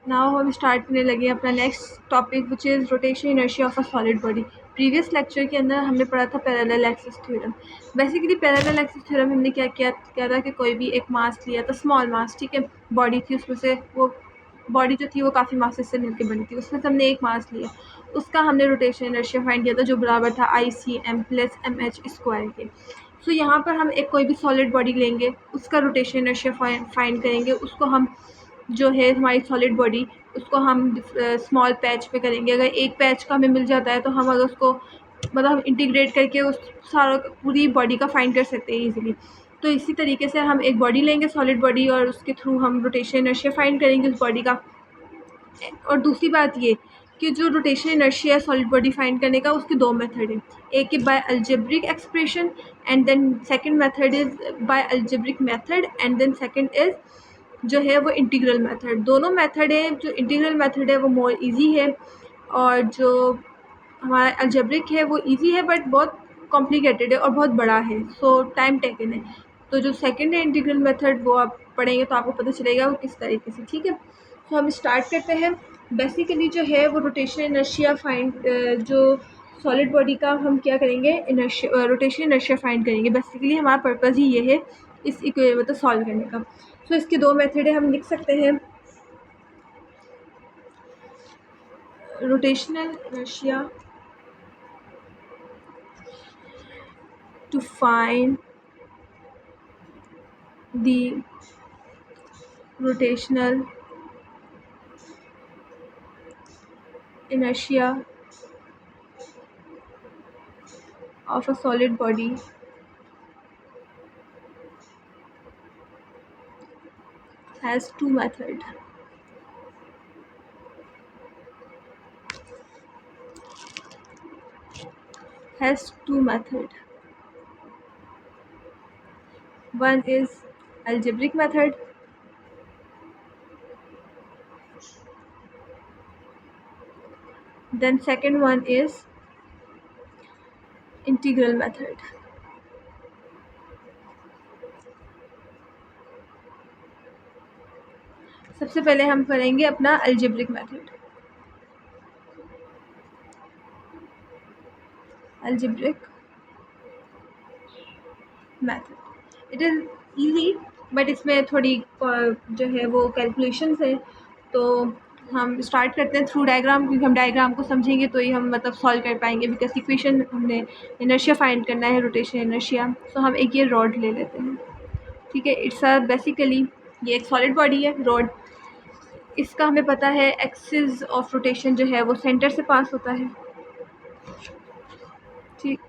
Now हम start करने लगे अपना next topic which is rotation inertia of a solid body. Previous lecture के अंदर हमने पढ़ा था parallel axis theorem. Basically parallel axis theorem हमने क्या किया था कि कोई भी एक मास लिया था, स्मॉल मास, ठीक है, बॉडी थी, उसमें से वो बॉडी जो थी वो काफ़ी मासेस से मिलकर बनी थी, उसमें से हमने एक मास लिया, उसका हमने रोटेशन इनर्शिया फाइंड किया था जो बराबर था ICM प्लस MH स्क्वायर के। सो यहाँ पर हम एक कोई भी सॉलिड बॉडी लेंगे, उसका रोटेशन इनर्शिया फाइंड करेंगे, उसको हम जो है हमारी सॉलिड बॉडी उसको हम स्मॉल पैच पे करेंगे। अगर एक पैच का हमें मिल जाता है तो हम अगर उसको मतलब हम इंटीग्रेट करके उस सारा पूरी बॉडी का फाइंड कर सकते हैं ईजिली। तो इसी तरीके से हम एक बॉडी लेंगे, सॉलिड बॉडी, और उसके थ्रू हम रोटेशन इनर्शिया फाइंड करेंगे उस बॉडी का। और दूसरी बात ये कि जो रोटेशन इनर्शिया है सॉलिड बॉडी फाइंड करने का, उसके दो मेथड हैं। एक है by algebraic expression and then second method is by algebraic method and then second is जो है वो इंटीग्रल मेथड। दोनों मेथड है, जो इंटीग्रल मेथड है वो मोर इजी है और जो हमारा अलजेब्रिक है वो इजी है बट बहुत कॉम्प्लिकेटेड है और बहुत बड़ा है, सो टाइम टेकन है। तो जो सेकंड है इंटीग्रल मेथड वो आप पढ़ेंगे तो आपको पता चलेगा वो किस तरीके से, ठीक है। तो हम स्टार्ट करते हैं। बेसिकली जो है वो रोटेशन इनर्शिया फाइंड, जो सॉलिड बॉडी का हम क्या करेंगे, इनर्शिया रोटेशन इनर्शिया फाइंड करेंगे। बेसिकली हमारा पर्पज़ ही ये है इस मतलब सॉल्व करने का। सो इसके दो मेथड है, हम लिख सकते हैं rotational inertia to find the rotational inertia of a solid body has two methods. One is algebraic method, then second one is integral method. सबसे पहले हम करेंगे अपना algebraic method. It is easy but इसमें थोड़ी जो है वो कैलकुलेशंस है। तो हम स्टार्ट करते हैं थ्रू डायग्राम, क्योंकि हम डायग्राम को समझेंगे तो ही हम मतलब सॉल्व कर पाएंगे, बिकॉज इक्वेशन हमने इनर्शिया फाइंड करना है, रोटेशन इनर्शिया। सो हम एक ये रॉड ले लेते हैं, ठीक है। इट्स बेसिकली ये एक सॉलिड बॉडी है रॉड। इसका हमें पता है एक्सिस ऑफ रोटेशन जो है वो सेंटर से पास होता है, ठीक।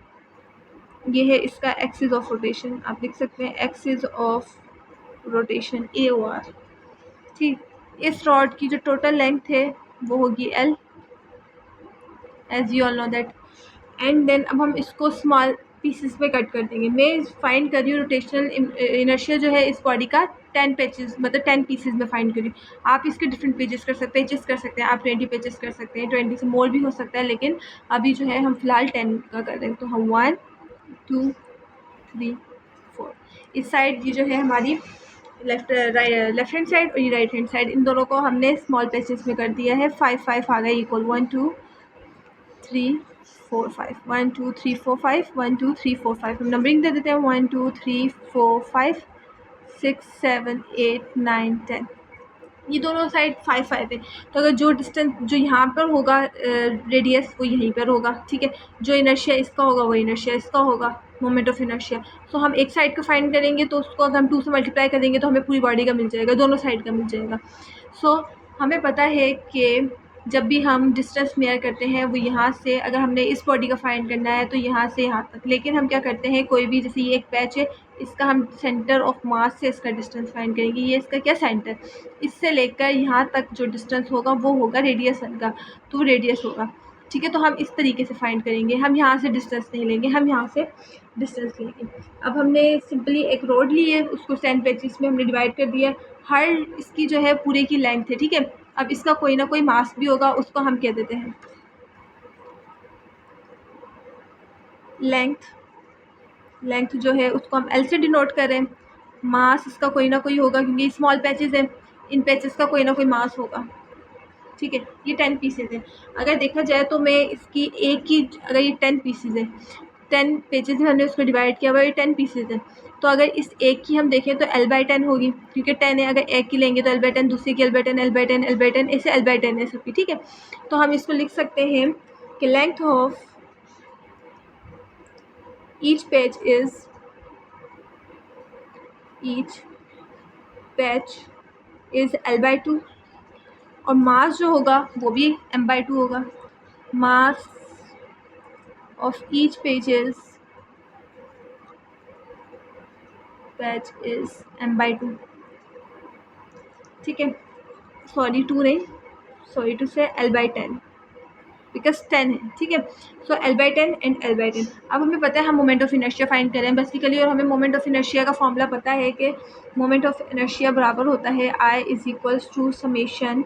ये है इसका एक्सिस ऑफ रोटेशन, आप लिख सकते हैं एक्सिस ऑफ रोटेशन AOR, ठीक। इस रॉड की जो टोटल लेंथ है वो होगी L, as you all know that. And then अब हम इसको स्मॉल पीसेस में कट कर देंगे। मैं फाइंड कर रही हूँ रोटेशनल इनर्शिया जो है इस बॉडी का 10 पेजेस मतलब 10 पीसेस में फाइंड कर रही हूँ। आप इसके डिफरेंट पेजेस कर सकते हैं, आप 20 पेजेस कर सकते हैं, 20 से मोर भी हो सकता है, लेकिन अभी जो है हम फिलहाल 10 का कर रहे हैं। तो हम 1 2 3 4 इस साइड, ये जो है हमारी लेफ्ट हैंड साइड और ये राइट हैंड साइड, इन दोनों को हमने स्मॉल पेजेस में कर दिया है। 5 आ गए इक्वल 1 2 3 4 5 1 2 3 4 5 1 2 3 4 5। हम नंबरिंग दे देते हैं 1 2 3 4 5 6 7 8 9 10। ये दोनों साइड 5 है। तो अगर जो डिस्टेंस जो यहाँ पर होगा रेडियस वो यहीं पर होगा, ठीक है। जो इनर्शिया इसका होगा वो इनर्शिया इसका होगा, मोमेंट ऑफ इनर्शिया। सो हम एक साइड का फाइंड करेंगे तो उसको अगर हम 2 से मल्टीप्लाई करेंगे तो हमें पूरी बॉडी का मिल जाएगा, दोनों साइड का मिल जाएगा। सो हमें पता है कि जब भी हम डिस्टेंस मेयर करते हैं वो यहाँ से, अगर हमने इस बॉडी का फाइंड करना है तो यहाँ से यहाँ तक, लेकिन हम क्या करते हैं कोई भी, जैसे ये एक पैच है, इसका हम सेंटर ऑफ मास से इसका डिस्टेंस फाइंड करेंगे। ये इसका क्या सेंटर, इससे लेकर यहाँ तक जो डिस्टेंस होगा वो होगा रेडियस का, तो रेडियस होगा, ठीक है। तो हम इस तरीके से फाइंड करेंगे, हम यहाँ से डिस्टेंस नहीं लेंगे, हम यहाँ से डिस्टेंस लेंगे। अब हमने सिंपली एक रोड ली है, उसको 10 पेजेस में हमने डिवाइड कर दिया। हर इसकी जो है पूरे की लेंथ है, ठीक है। अब इसका कोई ना कोई मास भी होगा, उसको हम कह देते हैं लेंथ जो है उसको हम L से डिनोट करें। मास इसका कोई ना कोई होगा क्योंकि स्मॉल पैचेस हैं, इन पैचेस का कोई ना कोई मास होगा, ठीक है, ये 10 पीसेज है। अगर देखा जाए तो मैं इसकी एक की, अगर ये 10 पीसेज है, 10 पेजेस में हमने उसको डिवाइड किया हुआ, ये 10 पीसेज है, तो अगर इस एक की हम देखें तो l/10 होगी, क्योंकि 10 है। अगर एक की लेंगे तो l/10, दूसरे की l/10, l/10, l/10, ऐसे l/10 है सबकी। ठीक है, तो हम इसको लिख सकते हैं कि length of each page is l/2, और मास जो होगा वो भी m/2 होगा। Mass of each page is m/2। ठीक है, सॉरी 2 नहीं, सॉरी टू से l/10, बिकॉज 10 है। ठीक है, सो l/10 एंड l/10। अब हमें पता है हम मोमेंट ऑफ इनर्शिया फाइंड करें बेसिकली, और हमें मोमेंट ऑफ इनर्शिया का फॉर्मूला पता है कि मोमेंट ऑफ इनर्शिया बराबर होता है I is equals to summation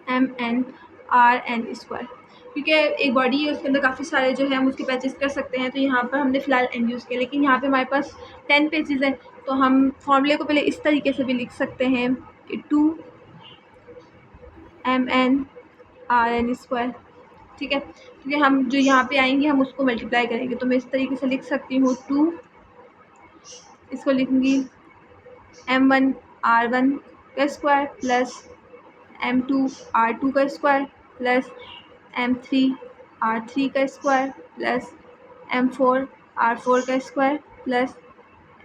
mn/r(n²), क्योंकि एक बॉडी है उसके अंदर काफ़ी सारे जो है हम उसके पैचेस कर सकते हैं। तो यहाँ पर हमने फ़िलहाल n यूज़ किया, लेकिन यहाँ पे हमारे पास 10 पेजेस हैं, तो हम फॉर्मूले को पहले इस तरीके से भी लिख सकते हैं कि 2mn/r(n²). ठीक है, क्योंकि हम जो यहाँ पे आएंगे हम उसको मल्टीप्लाई करेंगे, तो मैं इस तरीके से लिख सकती हूँ 2, इसको लिखूँगी m1r1 plus m2r2 plus m3r3 plus m4r4 plus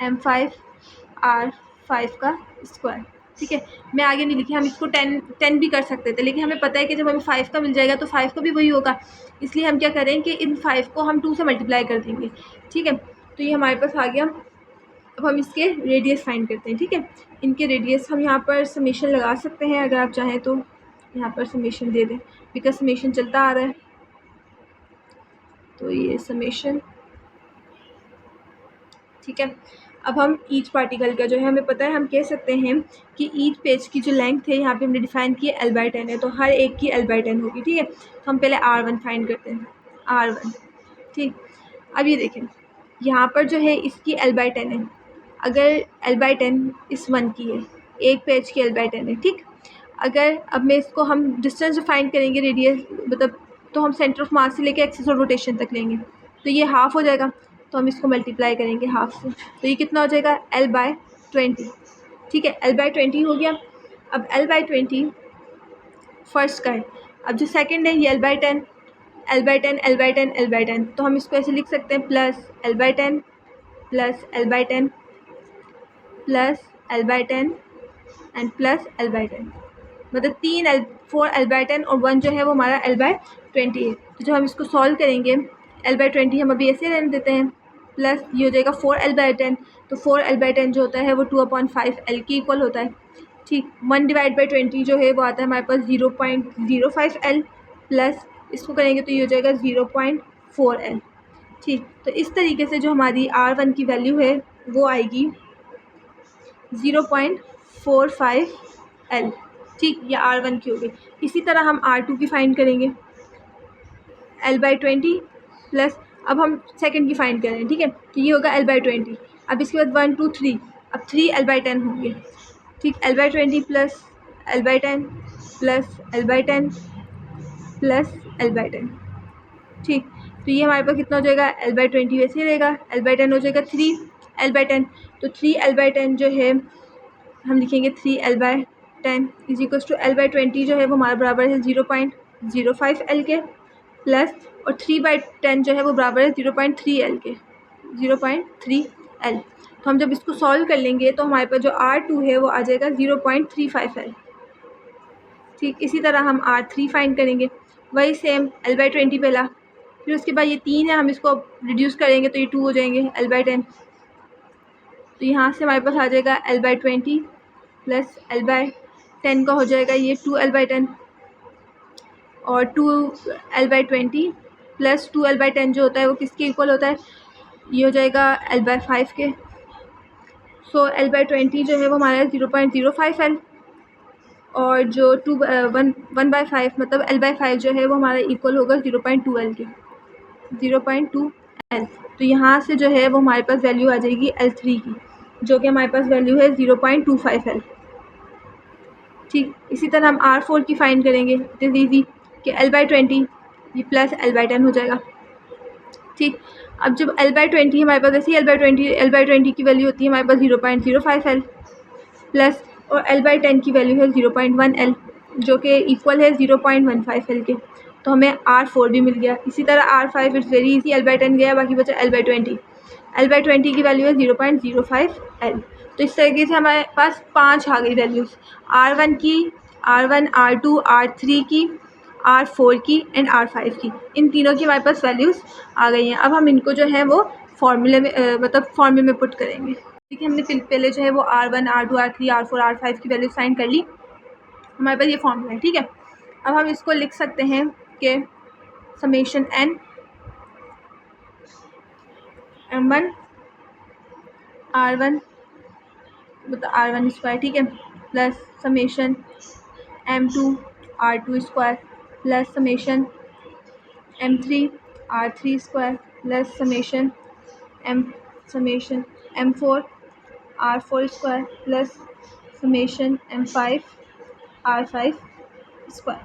m5r5। ठीक है, मैं आगे नहीं लिखी, हम इसको 10 भी कर सकते थे, लेकिन हमें पता है कि जब हमें 5 का मिल जाएगा तो 5 का भी वही होगा, इसलिए हम क्या करें कि इन 5 को हम 2 से मल्टीप्लाई कर देंगे। ठीक है, तो ये हमारे पास आ गया। अब हम इसके रेडियस फाइंड करते हैं। ठीक है, इनके रेडियस हम यहाँ पर समेशन लगा सकते हैं, अगर आप चाहें तो यहाँ पर समेशन दे दें, बिकॉज समेशन चलता आ रहा है, तो ये समेशन। ठीक है, अब हम ईच पार्टिकल का जो है हमें पता है, हम कह सकते हैं कि ईच पेज की जो लेंथ है यहाँ पे हमने डिफाइन की है l/10 है, तो हर एक की l/10 होगी। ठीक है, तो हम पहले r1 फाइंड करते हैं, r1। ठीक, अब ये देखें यहाँ पर जो है इसकी l/10 है, अगर l/10 इस 1 की है, एक पेज की l/10 है। ठीक, अगर अब मैं इसको हम डिस्टेंस फाइंड करेंगे, रेडियस मतलब, तो हम सेंटर ऑफ मास से लेके एक्सिस ऑफ रोटेशन तक लेंगे, तो ये हाफ हो जाएगा, तो हम इसको मल्टीप्लाई करेंगे हाफ से, तो ये कितना हो जाएगा l/20। ठीक है, l/20 हो गया। अब l/20 फर्स्ट का है, अब जो सेकंड है ये l/10, l/10, l/10, l/10, तो हम इसको ऐसे लिख सकते हैं plus l/10 plus l/10 plus l/10 and plus l/10, मतलब 4 l/10 और 1 जो है वो हमारा l/20 है। तो जब हम इसको सॉल्व करेंगे, l/20 हम अभी ऐसे रहने देते हैं, प्लस ये हो जाएगा 4 l/10, तो 4 l/10 जो होता है वो 2/5 L के इक्वल होता है। ठीक, 1/20 जो है वो आता है हमारे पास 0.05 L, प्लस इसको करेंगे तो ये हो जाएगा 0.4 L। ठीक, तो इस तरीके से जो हमारी r1 की वैल्यू है वो आएगी 0.45 L। ठीक, ये r1 की हो गई। इसी तरह हम r2 की फाइंड करेंगे, l/20 प्लस, अब हम सेकंड की फाइंड करें। ठीक है, तो ये होगा l/20, अब इसके बाद 1 2 3, अब 3 l/10 होंगे। ठीक, l/20 plus l/10 plus l/10 plus l/10। ठीक, तो ये हमारे पास कितना हो जाएगा, l/20 वैसे ही रहेगा, l/10 हो जाएगा 3 l/10, तो 3 l/10 जो है हम लिखेंगे 3 l/10 is equal to l/20 जो है वो हमारा बराबर है 0.05 L के, प्लस और 3/10 जो है वो बराबर है 0.3 L के, 0.3 L। तो हम जब इसको सॉल्व कर लेंगे तो हमारे पास जो r2 है वो आ जाएगा 0.35 L। ठीक, इसी तरह हम r3 फाइंड करेंगे, वही सेम l/20 पहला, फिर उसके बाद ये 3 है, हम इसको रिड्यूस करेंगे तो ये 2 हो जाएंगे l/10, तो यहाँ से हमारे पास आ जाएगा l/20 प्लस l/10 का हो जाएगा ये 2 l/10, और 2 l/20 प्लस 2 l/10 जो होता है वो किसके इक्वल होता है, ये हो जाएगा l/5 के। सो l/20 जो है वो हमारा 0.05 L, और जो 1/5 मतलब l/5 जो है वो हमारा इक्वल होगा 0.2 L के, 0.2 L। तो यहाँ से जो है वो हमारे पास वैल्यू आ जाएगी L3 की, जो कि हमारे पास वैल्यू है 0.25 L। ठीक, इसी तरह हम R4 की फाइंड करेंगे। इट इज़ ईजी कि L/20 ये प्लस L/10 हो जाएगा। ठीक, अब जब L/20 हमारे पास, ऐसे ही L/20 की वैल्यू होती है हमारे पास 0.05 L प्लस, और L/10 की वैल्यू है 0.1 L, जो कि इक्वल है 0.15 L के। तो हमें R4 भी मिल गया। इसी तरह R5 it's very easy, L/10 गया, बाकी बचा L/20। L/20 की वैल्यू है 0.05 L। तो इस तरीके से हमारे पास 5 आ गई वैल्यूज़, R1 की, R1, R2, R3 की, R4 की एंड R5 की। इन तीनों की हमारे पास वैल्यूज़ आ गई हैं। अब हम इनको जो है वो फॉर्मूले में मतलब फॉर्मूले में पुट करेंगे। देखिए, हमने पहले जो है वो R1, R2, R3, R4, R5 की वैल्यू फाइंड कर ली। हमारे पास ये फॉर्मूला है, ठीक है। अब हम इसको लिख सकते हैं कि समेशन n m1 R1 मतलब R1 स्क्वायर, ठीक है, plus summation m2 R2 square plus summation m3 R3 square plus summation m4 R4 square plus summation m5 R5 square.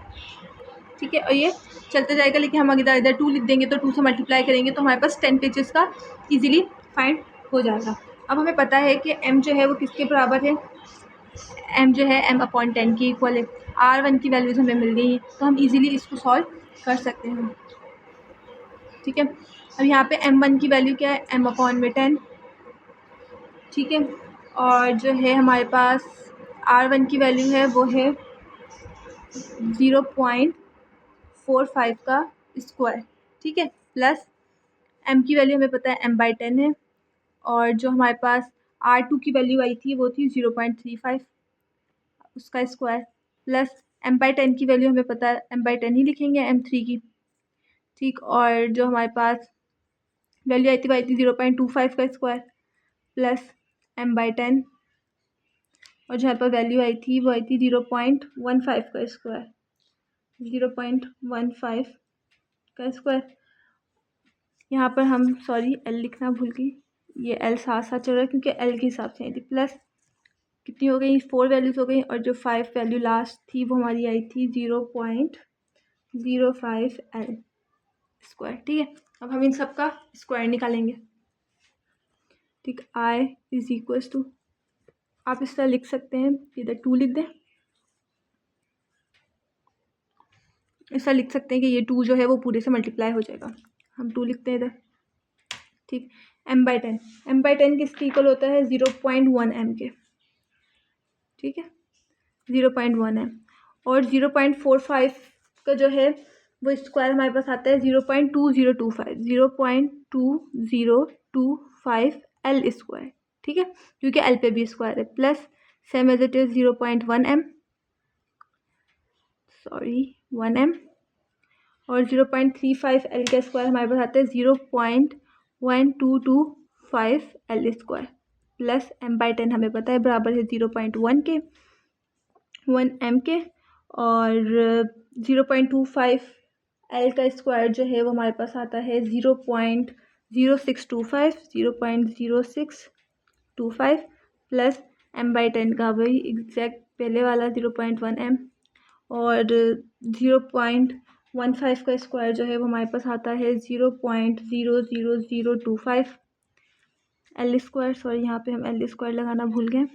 ठीक है, और ये चलते जाएगा, लेकिन हम अगर इधर 2 लिख देंगे तो 2 से मल्टीप्लाई करेंगे तो हमारे पास 10 पेजेस का इजीली फाइंड हो जाएगा। अब हमें पता है कि m जो है वो किसके बराबर है, m जो है m/10 की इक्वल है। R1 की वैल्यूज़ हमें मिल गई हैं, तो हम इजीली इसको सॉल्व कर सकते हैं। ठीक है, अब यहाँ पे m1 की वैल्यू क्या है, m/10। ठीक है, और जो है हमारे पास R1 की वैल्यू है वो है 0.45 का स्क्वायर। ठीक है, प्लस m की वैल्यू हमें पता है m/10 है, और जो हमारे पास R2 की वैल्यू आई थी वो थी 0.35 उसका स्क्वायर, प्लस m/10 की वैल्यू हमें पता है m/10 ही लिखेंगे m3 की। ठीक, और जो हमारे पास वैल्यू आई थी वो आई थी 0.25 का स्क्वायर प्लस m/10, और जहाँ पर वैल्यू आई थी वो आई थी 0.15 का स्क्वायर, 0.15 का स्क्वायर। यहाँ पर हम सॉरी एल लिखना भूल गई, ये एल साथ साथ चल रहा है क्योंकि एल के हिसाब से आई थी। प्लस कितनी हो गई, 4 वैल्यूज़ हो गई, और जो 5 वैल्यू लास्ट थी वो हमारी आई थी 0.05 एल स्क्वायर। ठीक है, अब हम इन सब का स्क्वायर निकालेंगे। ठीक, आई इज इक्वल्स टू, आप इस तरह लिख सकते हैं, इधर 2 लिख दें, ऐसा लिख सकते हैं कि ये 2 जो है वो पूरे से मल्टीप्लाई हो जाएगा। हम 2 लिखते हैं इधर। ठीक, m/10 किसके इक्वल होता है, 0.1 m के। ठीक है, 0.1 m, और 0.45 का जो है वो स्क्वायर हमारे पास आता है 0.2025, 0.2025 एल स्क्वायर। ठीक है, क्योंकि एल पे भी स्क्वायर है, plus same as it is 0.1 m, sorry 1 m, और 0.35 एल का स्क्वायर हमारे पास आता है 0.1225 एल स्क्वायर, प्लस m/10 हमें पता है बराबर है 0.1 के, 1 m के, और 0.25 एल का स्क्वायर जो है वो हमारे पास आता है 0.0625 प्लस m/10 का वही एग्जैक्ट पहले वाला 0.1 m, और 0.15 का स्क्वायर जो है वो हमारे पास आता है 0.00025 एल स्क्वायर। सॉरी, यहाँ पे हम एल स्क्वायर लगाना भूल गए,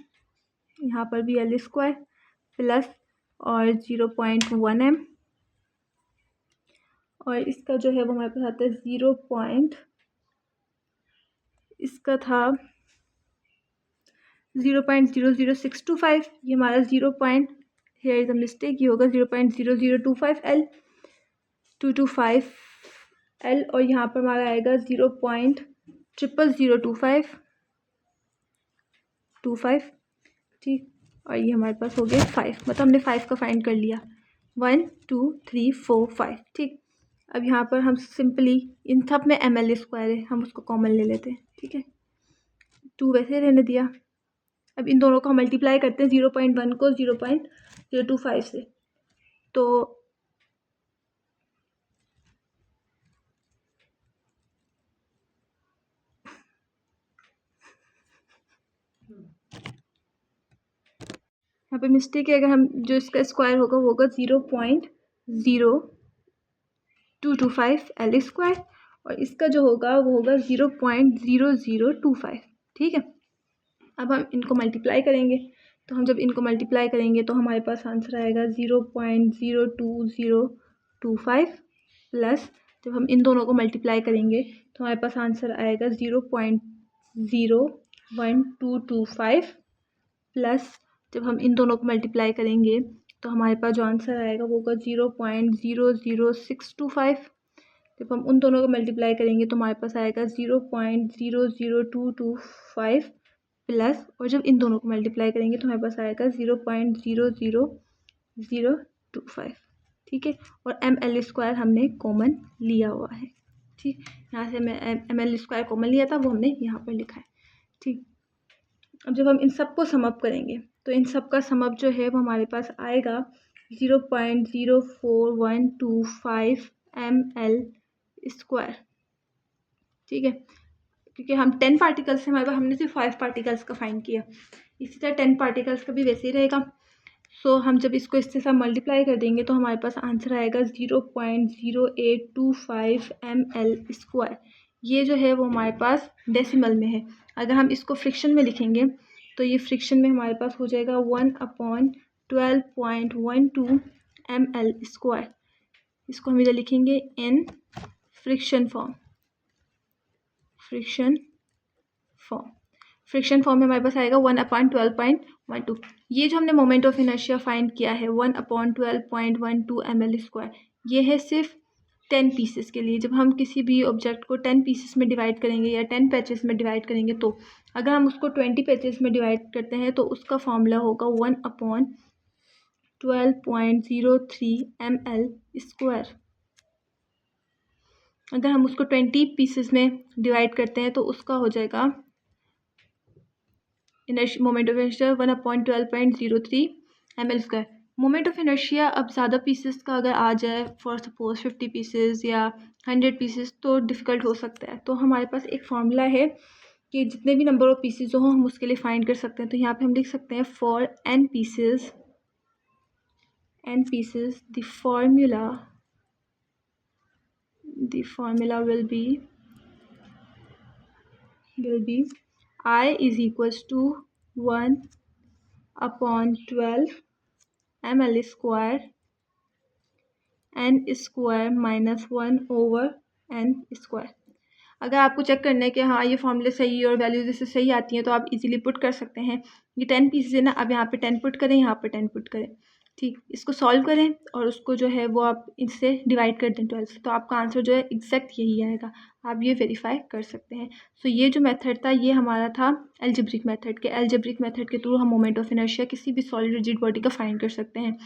यहाँ पर भी एल स्क्वायर प्लस और 0.1 m, और इसका जो है वो हमारे पास आता है इसका था 0.00625, ये हमारा हेयर इज अ मिस्टेक, ये होगा 0.0025 एल 225 एल, और यहाँ पर हमारा आएगा 0.00025। ठीक, और ये हमारे पास हो गया 5, मतलब हमने 5 का फाइंड कर लिया, 1 2 3 4 5। ठीक, अब यहाँ पर हम सिंपली इन सब में एम एल स्क्वायर है, हम उसको कॉमन ले लेते हैं। ठीक है, 2 वैसे रहने दिया। अब इन दोनों को हम मल्टीप्लाई करते हैं, 0.1 को 0.025 से, तो यहाँ पे मिस्टेक है, अगर हम जो इसका स्क्वायर होगा वो होगा 0.0225 एल स्क्वायर, और इसका जो होगा वो होगा 0.0025। ठीक है, अब हम इनको मल्टीप्लाई करेंगे, तो हम जब इनको मल्टीप्लाई करेंगे तो हमारे पास आंसर आएगा 0.02025 प्लस जब हम इन दोनों को मल्टीप्लाई करेंगे तो हमारे पास आंसर आएगा 0.01225 प्लस जब हम इन दोनों को मल्टीप्लाई करेंगे तो हमारे पास जो आंसर आएगा वो होगा 0.00625। जब हम उन दोनों को मल्टीप्लाई करेंगे तो हमारे पास आएगा 0.00225 प्लस, और जब इन दोनों को मल्टीप्लाई करेंगे तो हमारे पास आएगा 0.00025। ठीक है, और एम एल स्क्वायर हमने कॉमन लिया हुआ है। ठीक, यहाँ से मैं एम एल स्क्वायर कॉमन लिया था वो हमने यहाँ पर लिखा है। ठीक, अब जब हम इन सब को सम अप करेंगे तो इन सब का सम अप जो है वो हमारे पास आएगा 0.04125 एम एल स्क्वायर। ठीक है, क्योंकि हम 10 पार्टिकल्स से हमारे पास, हमने सिर्फ 5 पार्टिकल्स का फाइंड किया, इसी तरह 10 पार्टिकल्स का भी वैसे ही रहेगा। सो हम जब इसको इसके साथ मल्टीप्लाई कर देंगे तो हमारे पास आंसर आएगा 0.0825 एम एल स्क्वायर। ये जो है वो हमारे पास डेसिमल में है। अगर हम इसको फ्रिक्शन में लिखेंगे तो ये फ्रिक्शन में हमारे पास हो जाएगा 1/12.12 एम एल स्क्वायर। इसको हम इधर लिखेंगे इन फ्रिक्शन फॉर्म। फ्रिक्शन फॉर्म में हमारे पास आएगा 1/12.12। ये जो हमने मोमेंट ऑफ इनर्शिया फाइंड किया है 1/12.12 एम एल स्क्वायर, ये है सिर्फ 10 पीसेस के लिए। जब हम किसी भी ऑब्जेक्ट को 10 पीसेस में डिवाइड करेंगे या 10 पैचेस में डिवाइड करेंगे, तो अगर हम उसको 20 पैचेस में डिवाइड करते हैं तो उसका फॉर्मूला होगा 1/12.03 एम एल स्क्वायर। अगर हम उसको 20 पीसेस में डिवाइड करते हैं तो उसका हो जाएगा moment of inertia 1/12.03 M L square. Moment of inertia अब ज़्यादा पीसेस का अगर आ जाए, फॉर सपोज 50 पीसेस या 100 पीसेस, तो डिफ़िकल्ट हो सकता है। तो हमारे पास एक फार्मूला है कि जितने भी नंबर ऑफ पीसेस हो हम उसके लिए फाइंड कर सकते हैं। तो यहाँ पे हम लिख सकते हैं for n pieces the formula will be I is equals to 1/12 ml square n square minus 1/n square। अगर आपको चेक करना है कि हाँ ये फॉर्मूले सही है और वैल्यूज इससे सही आती हैं तो आप इजीली पुट कर सकते हैं। ये 10 पीसेस है ना, अब यहाँ पे 10 पुट करें, यहाँ पे 10 पुट करें। ठीक, इसको सॉल्व करें और उसको जो है वो आप इससे डिवाइड कर दें 12 से, तो आपका आंसर जो है एग्जैक्ट यही आएगा। आप ये वेरीफाई कर सकते हैं। सो ये जो मेथड था ये हमारा था एल्जेब्रिक मेथड के। एल्जेब्रिक मेथड के थ्रू हम मोमेंट ऑफ इनर्शिया किसी भी सॉलिड रिजिड बॉडी का फाइंड कर सकते हैं।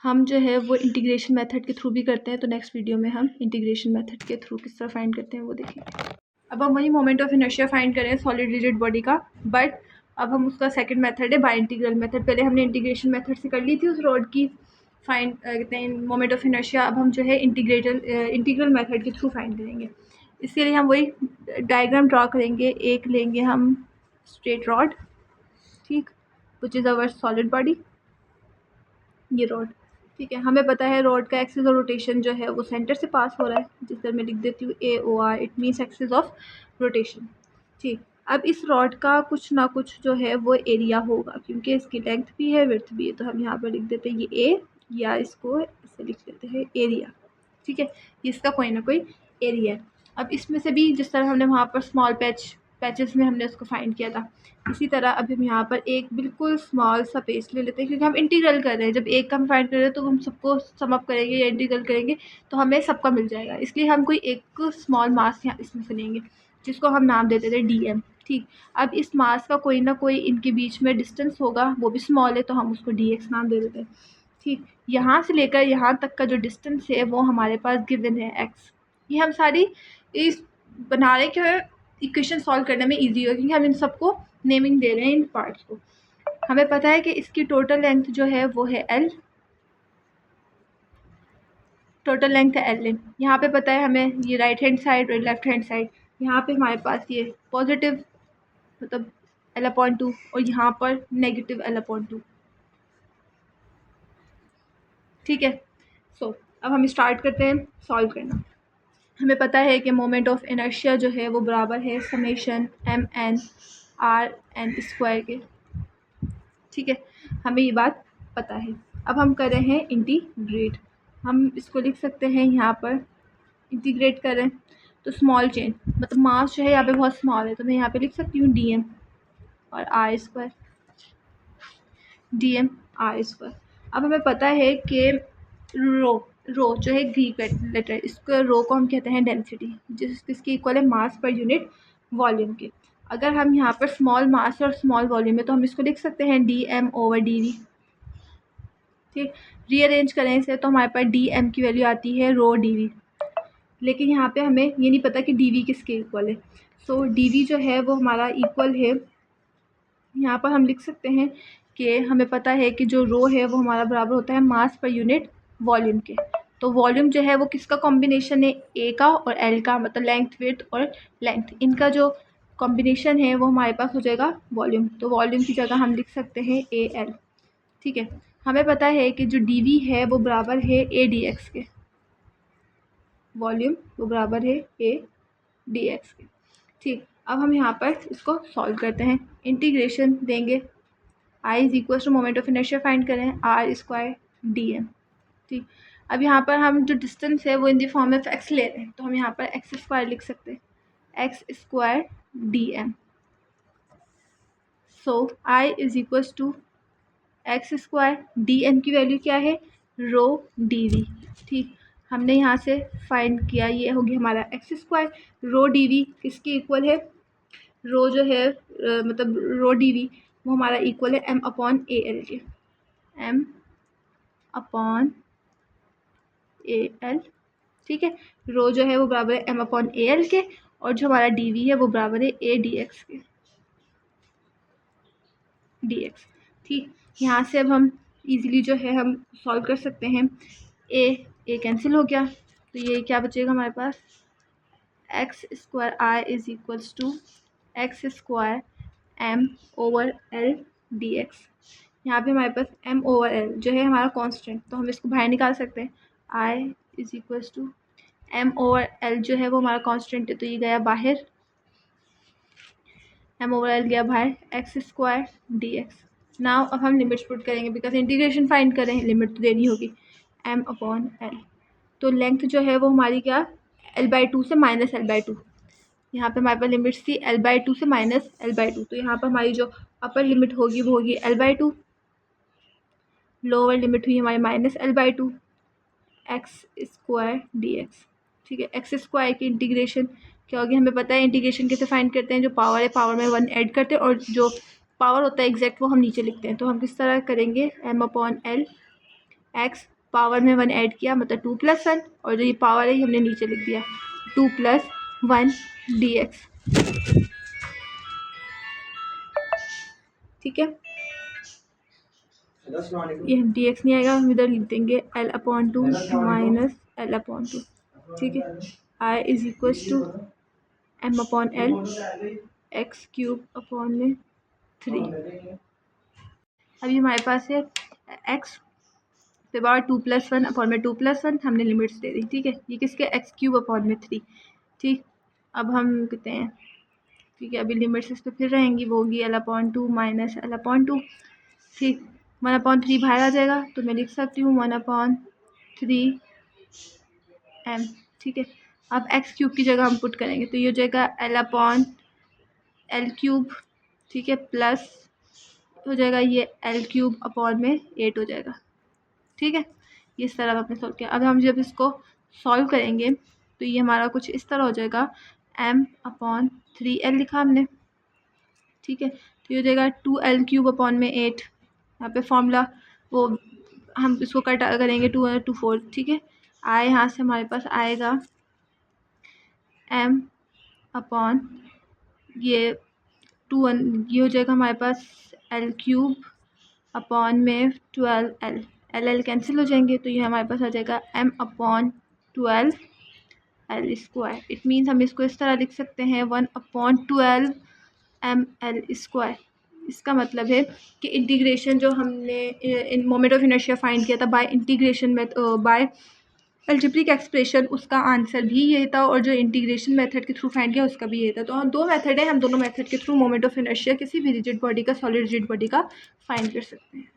हम जो है वो इंटीग्रेशन मेथड के थ्रू भी करते हैं, तो नेक्स्ट वीडियो में हम इंटीग्रेशन मेथड के थ्रू किस तरह फाइंड करते हैं वो देखेंगे। अब हम वही मोमेंट ऑफ इनर्शिया फाइंड करें सॉलिड रिजिड बॉडी का, बट अब हम उसका सेकंड मेथड है बाय इंटीग्रल मेथड। पहले हमने इंटीग्रेशन मेथड से कर ली थी उस रॉड की फाइंड कहते हैं मोमेंट ऑफ इनर्शिया। अब हम जो है इंटीग्रल मेथड के थ्रू फाइंड करेंगे। इसके लिए हम वही डायग्राम ड्रा करेंगे। एक लेंगे हम स्ट्रेट रॉड, ठीक, which is our solid body, ये रॉड, ठीक है। हमें पता है रॉड का एक्सिस ऑफ रोटेशन जो है वो सेंटर से पास हो रहा है, जिस तरह मैं लिख देती हूँ AOR, it means axis of rotation. ठीक, अब इस रॉड का कुछ ना कुछ जो है वो एरिया होगा, क्योंकि इसकी लेंथ भी है विड्थ भी है, तो हम यहाँ पर लिख देते हैं ये A, या इसको इसे लिख देते हैं एरिया। ठीक है, इसका कोई ना कोई एरिया है। अब इसमें से भी जिस तरह हमने वहाँ पर स्मॉल पैचेस में हमने उसको फाइंड किया था, इसी तरह अभी हम यहाँ पर एक बिल्कुल स्मॉल सा पेज ले लेते हैं, क्योंकि हम इंटीग्रल कर रहे हैं। जब एक का हम फाइंड कर रहे हैं तो हम सबको सम अप करेंगे या इंटीग्रल करेंगे तो हमें सबका मिल जाएगा। इसलिए हम कोई एक स्मॉल मास यहाँ इसमें से लेंगे जिसको हम नाम देते थे DM। ठीक, अब इस मास का कोई ना कोई इनके बीच में डिस्टेंस होगा, वो भी स्मॉल है, तो हम उसको DX नाम दे देते हैं। ठीक, यहाँ से लेकर यहाँ तक का जो डिस्टेंस है वो हमारे पास गिवन है x। ये हम सारी इस बना रहे कि इक्वेशन सॉल्व करने में इजी हो, क्योंकि हम इन सबको नेमिंग दे रहे हैं इन पार्ट्स को। हमें पता है कि इसकी टोटल लेंथ जो है वो है L, टोटल लेंथ है L। यहाँ पे पता है हमें ये राइट हैंड साइड और लेफ्ट हैंड साइड, यहाँ पे हमारे पास ये पॉजिटिव मतलब L/2 और यहाँ पर नेगेटिव L/2। ठीक है। सो अब हम स्टार्ट करते हैं सॉल्व करना। हमें पता है कि मोमेंट ऑफ इनर्शिया जो है वो बराबर है समेशन mn/r(n)² के। ठीक है, हमें ये बात पता है। अब हम कर रहे हैं इंटीग्रेट। हम इसको लिख सकते हैं यहाँ पर इंटीग्रेट करें तो स्मॉल चेन मतलब मास जो है यहाँ पे बहुत स्मॉल है, तो मैं यहाँ पे लिख सकती हूँ dm और r², dm r²। अब हमें पता है कि रो जो है ग्रीक लेटर, इसको रो को हम कहते हैं डेंसिटी, जिसकी इक्वल है मास पर यूनिट वॉल्यूम के। अगर हम यहाँ पर स्मॉल मास और स्मॉल वॉल्यूम है तो हम इसको लिख सकते हैं dm/dv। ठीक, रीअरेंज करें इसे तो हमारे पास dm की वैल्यू आती है ρ/dv, लेकिन यहाँ पे हमें ये नहीं पता कि dv किसके इक्वल है। सो dv जो है वो हमारा इक्वल है, यहाँ पर हम लिख सकते हैं कि हमें पता है कि जो रो है वो हमारा बराबर होता है मास पर यूनिट वॉल्यूम के। तो वॉल्यूम जो है वो किसका कॉम्बिनेशन है, ए का और एल का, मतलब लेंथ विड्थ और लेंथ, इनका जो कॉम्बिनेशन है वो हमारे पास हो जाएगा वॉल्यूम। तो वॉल्यूम की जगह हम लिख सकते हैं ए एल। ठीक है, हमें पता है कि जो डी वी है वो बराबर है ए डी एक्स के, वॉल्यूम वो बराबर है ए डी एक्स के। ठीक, अब हम यहाँ पर इसको सॉल्व करते हैं, इंटीग्रेशन देंगे, I is equal to moment of inertia find करें r² dm। ठीक, अब यहाँ पर हम जो डिस्टेंस है वो in the form of x ले रहे हैं, तो हम यहाँ पर x² लिख सकते हैं, x² dm। So I is equal to x² dm की वैल्यू क्या है, ρ/dv। ठीक, हमने यहाँ से फाइंड किया, ये होगी हमारा x²। ρ/dv किसकी इक्वल है, रो जो है मतलब ρ/dv वो हमारा इक्वल है m/al के, m/al। ठीक है, रो जो है वो बराबर है m/al के, और जो हमारा dv है वो बराबर है a dx के, dx। ठीक, यहाँ से अब हम इजीली जो है हम सॉल्व कर सकते हैं, a कैंसिल हो गया, तो ये क्या बचेगा हमारे पास, x² I is equals to x² m/l dx। यहाँ पे हमारे पास m/l जो है हमारा कांस्टेंट, तो हम इसको बाहर निकाल सकते हैं, I is equals to m/l जो है वो हमारा कांस्टेंट है, तो ये गया बाहर, m/l गया बाहर, x² dx। नाउ अब हम लिमिट्स पुट करेंगे, बिकॉज इंटीग्रेशन फाइंड कर रहे हैं, लिमिट तो देनी होगी, m/l। तो लेंथ जो है वो हमारी क्या, l/2 से -l/2, यहाँ पे हमारे पास लिमिट्स थी l/2 से -l/2, तो यहाँ पर हमारी जो अपर लिमिट होगी वो होगी l/2, लोअर लिमिट हुई हमारी -l/2, x² dx। ठीक है, x² की इंटीग्रेशन क्या होगी, हमें पता है इंटीग्रेशन कैसे फाइंड करते हैं, जो पावर है पावर में 1 ऐड करते हैं, और जो पावर होता है एग्जैक्ट वो हम नीचे लिखते हैं। तो हम किस तरह करेंगे, m/l, x पावर में 1 ऐड किया मतलब 2 + 1, और जो ये पावर है ये हमने नीचे लिख दिया 2 + 1 dx। ठीक है, ये dx नहीं आएगा, हम इधर लिख देंगे l/2 माइनस l/2। ठीक है, I is equal to m/l x³ 3। अभी हमारे पास है x के बाद 2 + 1 अपॉन में 2 + 1 हमने लिमिट्स दे दी। ठीक है, ये किसके, x³ 3। ठीक, अब हम कहते हैं, ठीक है, अभी लिमिट्स इस पर फिर रहेंगी, वो होगी l/2 माइनस l/2। ठीक, 1/3 बाहर आ जाएगा, तो मैं लिख सकती हूँ 1/3 m। ठीक है, अब x³ की जगह हम पुट करेंगे, तो ये हो जाएगा l/l³। ठीक है, प्लस हो जाएगा ये l³ अपॉन में 8 हो जाएगा। ठीक है, ये इस तरह आपने सॉल्व किया। अब हम जब इसको सॉल्व करेंगे तो ये हमारा कुछ इस तरह हो जाएगा, m/3l लिखा हमने। ठीक है, तो ये हो जाएगा 2l³ अपॉन में 8, यहाँ पे फॉर्मूला वो हम इसको कट करेंगे 2 और 2 4। ठीक है, आए यहाँ से हमारे पास आएगा m अपॉन ये 2 ये हो जाएगा हमारे पास l³ अपॉन में 12l, l कैंसिल हो जाएंगे, तो ये हमारे पास आ जाएगा m/12 l²। इट मीन्स हम इसको इस तरह लिख सकते हैं 1/12 ml² इसका मतलब है कि इंटीग्रेशन जो हमने in moment of inertia find किया था बाय इंटीग्रेशन में बाय अलजेब्रिक एक्सप्रेशन, उसका आंसर भी ये था, और जो इंटीग्रेशन मेथड के थ्रू फाइंड किया उसका भी ये था। तो हम दो मेथड है, हम दोनों मेथड के थ्रू मोमेंट ऑफ इनर्शिया किसी भी रिजिड बॉडी का, सॉलिड रिजिड बॉडी का फाइंड कर सकते हैं।